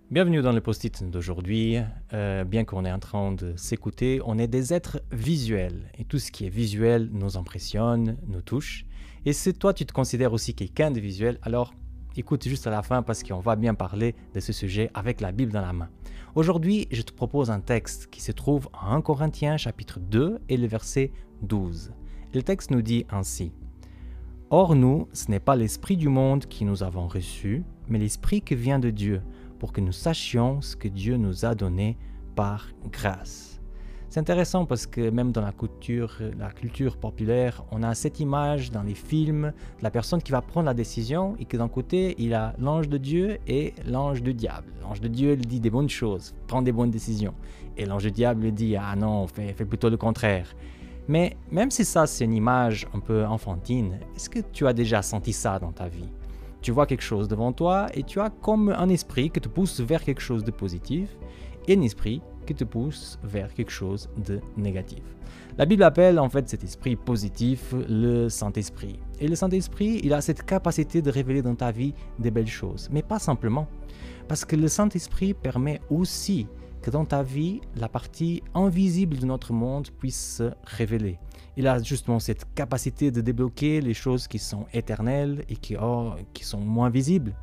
Bienvenue dans le post-it d'aujourd'hui. Bien qu'on est en train de s'écouter, on est des êtres visuels. Et tout ce qui est visuel nous impressionne, nous touche. Et si toi, tu te considères aussi quelqu'un de visuel, alors écoute juste à la fin parce qu'on va bien parler de ce sujet avec la Bible dans la main. Aujourd'hui, je te propose un texte qui se trouve en 1 Corinthiens chapitre 2 et le verset 12. Et le texte nous dit ainsi. « Or nous, ce n'est pas l'esprit du monde qui nous avons reçu, mais l'esprit qui vient de Dieu, pour que nous sachions ce que Dieu nous a donné par grâce. » C'est intéressant parce que même dans la culture populaire, on a cette image dans les films de la personne qui va prendre la décision et que d'un côté, il a l'ange de Dieu et l'ange du diable. L'ange de Dieu lui dit des bonnes choses, prend des bonnes décisions. Et l'ange du diable lui dit « Ah non, fais plutôt le contraire. » Mais même si ça, c'est une image un peu enfantine, est-ce que tu as déjà senti ça dans ta vie? Tu vois quelque chose devant toi et tu as comme un esprit qui te pousse vers quelque chose de positif et un esprit qui te pousse vers quelque chose de négatif. La Bible appelle en fait cet esprit positif le Saint-Esprit. Et le Saint-Esprit, il a cette capacité de révéler dans ta vie des belles choses. Mais pas simplement. Parce que le Saint-Esprit permet aussi que dans ta vie, la partie invisible de notre monde puisse se révéler. Il a justement cette capacité de débloquer les choses qui sont éternelles et qui sont moins visibles.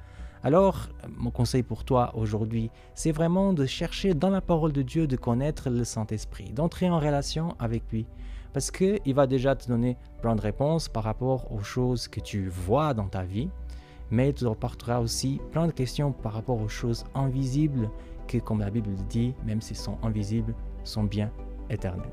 Alors, mon conseil pour toi aujourd'hui, c'est vraiment de chercher dans la parole de Dieu de connaître le Saint-Esprit, d'entrer en relation avec lui. Parce qu'il va déjà te donner plein de réponses par rapport aux choses que tu vois dans ta vie, mais il te apportera aussi plein de questions par rapport aux choses invisibles que, comme la Bible le dit, même s'ils sont invisibles, sont bien éternels.